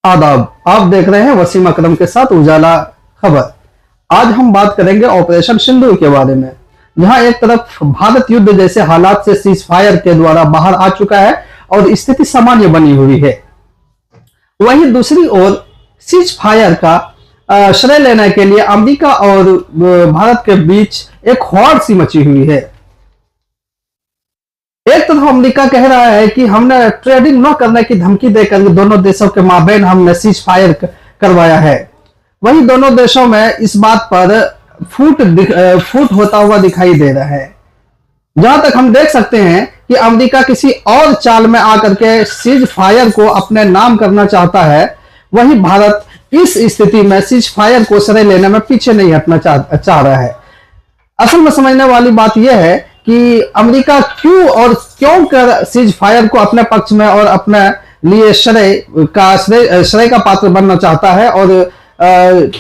आदाब। आप देख रहे हैं वसीम अकरम के साथ उजाला खबर। आज हम बात करेंगे ऑपरेशन सिंदूर के बारे में, जहां एक तरफ भारत युद्ध जैसे हालात से सीज फायर के द्वारा बाहर आ चुका है और स्थिति सामान्य बनी हुई है, वहीं दूसरी ओर सीज फायर का श्रेय लेने के लिए अमेरिका और भारत के बीच एक होड़ सी मची हुई है। एक तरफ अमेरिका कह रहा है कि हमने ट्रेडिंग न करने की धमकी देकर दोनों देशों के माबैन हमने सीज फायर करवाया है, वहीं दोनों देशों में इस बात पर फूट होता हुआ दिखाई दे रहा है। जहां तक हम देख सकते हैं कि अमेरिका किसी और चाल में आकर के सीज फायर को अपने नाम करना चाहता है, वहीं भारत इस स्थिति में सीज फायर को श्रेय लेने में पीछे नहीं हटना चाह रहा है। असल में समझने वाली बात यह है कि अमेरिका क्यों कर सीज फायर को अपने पक्ष में और अपने लिए श्रेय का पात्र बनना चाहता है, और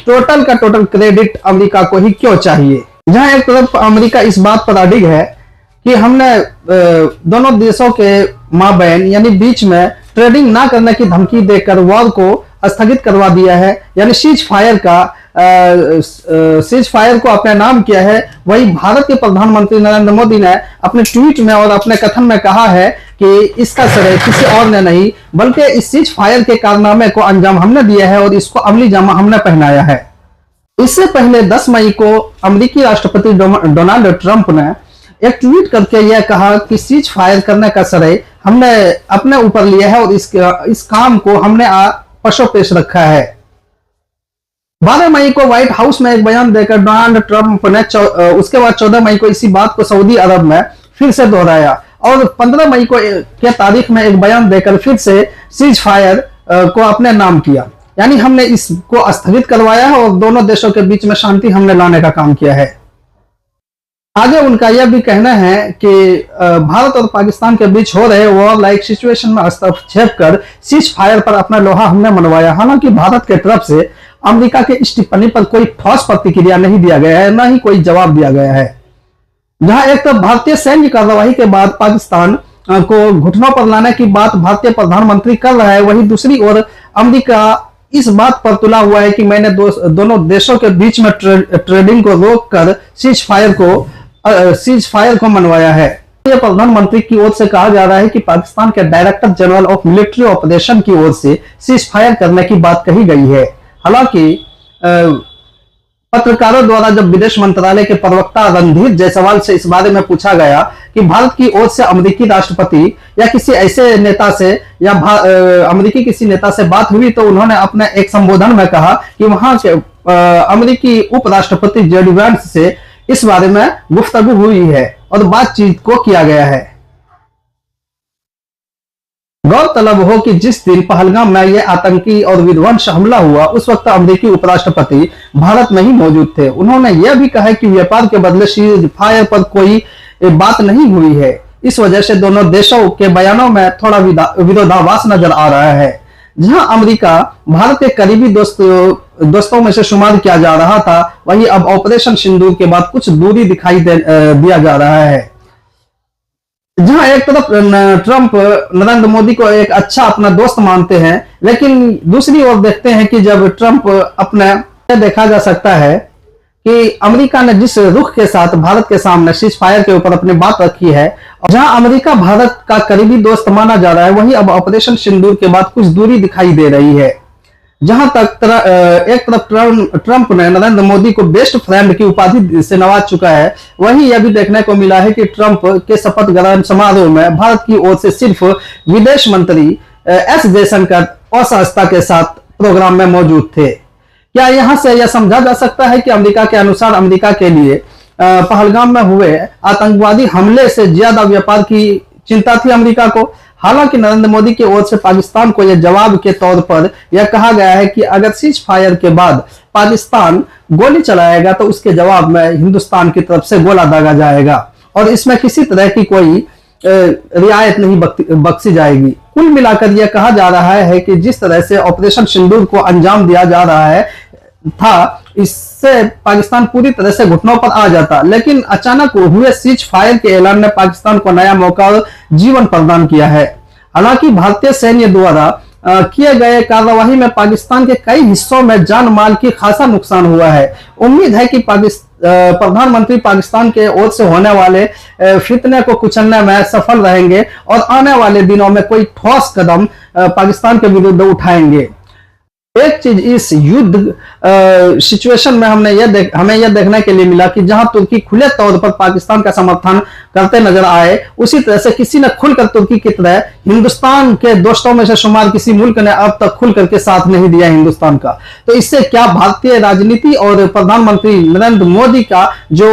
टोटल का टोटल क्रेडिट अमेरिका को ही क्यों चाहिए। जहां एक तरफ अमेरिका इस बात पर अडिग है कि हमने दोनों देशों के माबैन यानी बीच में ट्रेडिंग ना करने की धमकी देकर वॉर को स्थगित करवा दिया है, यानी सीज फायर को अपने नाम किया है। वही भारत के प्रधानमंत्री नरेंद्र मोदी ने अपने ट्वीट में और अपने कथन में कहा है कि इसका श्रेय किसी और ने नहीं, बल्कि इस सीज फायर के कारनामे को अंजाम हमने दिया है और इसको अमली जामा हमने पहनाया है। इससे पहले 10 मई को अमेरिकी राष्ट्रपति डोनाल्ड ट्रंप ने एक ट्वीट करके यह कहा कि सीज फायर करने का श्रेय हमने अपने ऊपर लिया है और इस काम को हमने पशो पेश रखा है। 12 मई को व्हाइट हाउस में एक बयान देकर डोनाल्ड ट्रंप ने उसके बाद 14 मई को इसी बात को सऊदी अरब में फिर से दोहराया और 15 मई को के तारीख में एक बयान देकर फिर से सीज फायर को अपने नाम किया, यानी हमने इसको स्थगित करवाया है और दोनों देशों के बीच में शांति हमने लाने का काम किया है। आगे उनका यह भी कहना है कि भारत और पाकिस्तान के बीच हो रहे वॉर लाइक सिचुएशन में हस्तक्षेप कर सीज फायर पर अपना लोहा हमने मनवाया। हालांकि भारत के तरफ से अमेरिका के इस टिप्पणी पर कोई ठोस प्रतिक्रिया नहीं दिया गया है, न ही कोई जवाब दिया गया है। जहां एक तरफ भारतीय सैन्य कार्रवाई के बाद पाकिस्तान को घुटनों पर लाने की बात भारतीय प्रधानमंत्री कर रहा है, वहीं दूसरी ओर अमेरिका इस बात पर तुला हुआ है कि मैंने दोनों देशों के बीच में ट्रेडिंग को रोककर सीज फायर को मनवाया है। प्रधानमंत्री की ओर से कहा जा रहा है कि पाकिस्तान के director general of military operation की ओर से सीज फायर करने की बात कही गई है। हालांकि पत्रकारों द्वारा जब विदेश मंत्रालय के प्रवक्ता रणधीर जायसवाल से इस बारे में पूछा गया कि भारत की ओर से अमेरिकी राष्ट्रपति या किसी ऐसे नेता से या अमेरिकी किसी नेता से बात हुई, तो उन्होंने अपने एक संबोधन में कहा कि वहां के अमेरिकी उपराष्ट्रपति जेडी वांस से इस बारे में गुफ्तगू हुई है और बातचीत को किया गया है। गौरतलब हो कि जिस दिन पहलगाम में यह आतंकी और विध्वंस हमला हुआ, उस वक्त अमेरिकी उपराष्ट्रपति भारत में ही मौजूद थे। उन्होंने यह भी कहा कि व्यापार के बदले सीज फायर पर कोई बात नहीं हुई है। इस वजह से दोनों देशों के बयानों में थोड़ा विरोधाभास नजर आ रहा है। जहां अमेरिका भारत के करीबी दोस्तों में से शुमार किया जा रहा था, वहीं अब ऑपरेशन सिंदूर के बाद कुछ दूरी दिखाई दिया जा रहा है। जहां एक तरफ ट्रंप नरेंद्र मोदी को एक अच्छा अपना दोस्त मानते हैं, लेकिन दूसरी ओर देखते हैं कि जब ट्रंप अपने देखा जा सकता है कि अमेरिका ने जिस रुख के साथ भारत के सामने सीज फायर के ऊपर अपनी बात रखी है, जहां अमेरिका भारत का करीबी दोस्त माना जा रहा है, वहीं अब ऑपरेशन सिंदूर के बाद कुछ दूरी दिखाई दे रही है। जहां तक एक तरफ ट्रंप ने नरेंद्र मोदी को बेस्ट फ्रेंड की उपाधि से नवाज चुका है, वहीं यह भी देखने को मिला है कि ट्रंप के शपथ ग्रहण समारोह में भारत की ओर से सिर्फ विदेश मंत्री एस जयशंकर असहजता के साथ प्रोग्राम में मौजूद थे। क्या यहां से यह समझा जा सकता है कि अमेरिका के अनुसार अमेरिका के लिए पहलगाम में हुए आतंकवादी हमले से ज्यादा व्यापार की चिंता थी अमेरिका को? हालांकि नरेंद्र मोदी की ओर से पाकिस्तान को यह जवाब के तौर पर यह कहा गया है कि अगर सीज फायर के बाद पाकिस्तान गोली चलाएगा तो उसके जवाब में हिंदुस्तान की तरफ से गोला दागा जाएगा और इसमें किसी तरह की कोई रियायत नहीं बख्शी जाएगी। कुल मिलाकर यह कहा जा रहा है कि जिस तरह से ऑपरेशन सिंदूर को अंजाम दिया जा रहा था, इससे पाकिस्तान पूरी तरह से घुटनों पर आ जाता, लेकिन अचानक हुए सीज फायर के ऐलान ने पाकिस्तान को नया मौका और जीवन प्रदान किया है। हालांकि भारतीय सैन्य द्वारा किए गए कार्यवाही में पाकिस्तान के कई हिस्सों में जान माल की खासा नुकसान हुआ है। उम्मीद है कि प्रधानमंत्री पाकिस्तान के ओर से होने वाले फितने को कुचलने में सफल रहेंगे और आने वाले दिनों में कोई ठोस कदम पाकिस्तान के विरुद्ध उठाएंगे। एक चीज इस युद्ध सिचुएशन में हमें यह देखने के लिए मिला कि जहां तुर्की खुले तौर पर पाकिस्तान का समर्थन करते नजर आए, उसी तरह से किसी ने खुलकर तुर्की की तरह हिंदुस्तान के दोस्तों में से शुमार किसी मुल्क ने अब तक खुल करके साथ नहीं दिया हिंदुस्तान का। तो इससे क्या भारतीय राजनीति और प्रधानमंत्री नरेंद्र मोदी का जो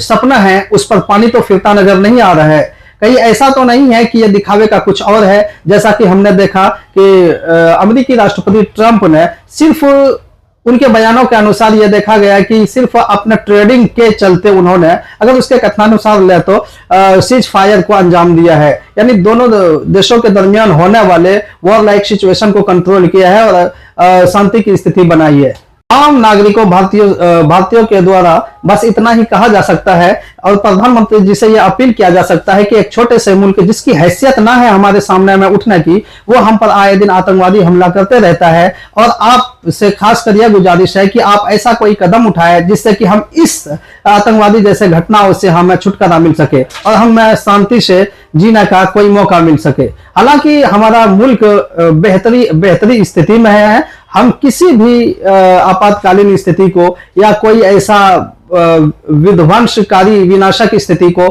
सपना है उस पर पानी तो फिरता नजर नहीं आ रहा है। कहीं ऐसा तो नहीं है कि यह दिखावे का कुछ और है, जैसा कि हमने देखा कि अमेरिकी राष्ट्रपति ट्रंप ने सिर्फ उनके बयानों के अनुसार यह देखा गया कि सिर्फ अपने ट्रेडिंग के चलते उन्होंने, अगर उसके कथनानुसार ले तो सीज फायर को अंजाम दिया है, यानी दोनों देशों के दरमियान होने वाले वॉर लाइक सिचुएशन को कंट्रोल किया है और शांति की स्थिति बनाई है। आम नागरिकों भारतीयों के द्वारा बस इतना ही कहा जा सकता है और प्रधानमंत्री जी से यह अपील किया जा सकता है कि एक छोटे से मुल्क जिसकी हैसियत ना है हमारे सामने में उठने की, वो हम पर आए दिन आतंकवादी हमला करते रहता है और आपसे खासकर यह गुजारिश है कि आप ऐसा कोई कदम उठाए जिससे कि हम इस आतंकवादी जैसे घटनाओं से हमें छुटकारा मिल सके और हमें शांति से जीने का कोई मौका मिल सके। हालांकि हमारा मुल्क बेहतरी स्थिति में है। हम किसी भी आपातकालीन स्थिति को या कोई ऐसा विध्वंसकारी विनाशक स्थिति को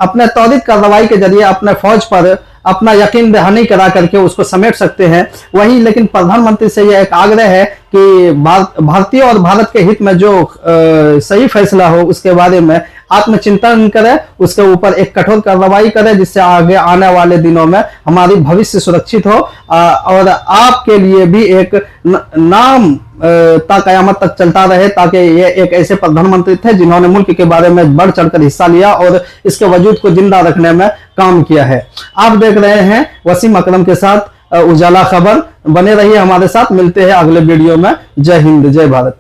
अपने त्वरित कार्रवाई के जरिए अपने फौज पर अपना यकीन दहानी करा करके उसको समेट सकते हैं। वहीं लेकिन प्रधानमंत्री से यह एक आग्रह है कि भारतीय और भारत के हित में जो सही फैसला हो उसके बारे में आत्मचिंतन करे, उसके ऊपर एक कठोर कार्रवाई करे जिससे आगे आने वाले दिनों में हमारी भविष्य सुरक्षित हो और आपके लिए भी एक नाम ता कयामत तक चलता रहे, ताकि ये एक ऐसे प्रधानमंत्री थे जिन्होंने मुल्क के बारे में बढ़ चढ़कर हिस्सा लिया और इसके वजूद को जिंदा रखने में काम किया है। आप देख रहे हैं वसीम अकरम के साथ उजाला खबर। बने रहिए हमारे साथ, मिलते हैं अगले वीडियो में। जय हिंद, जय भारत।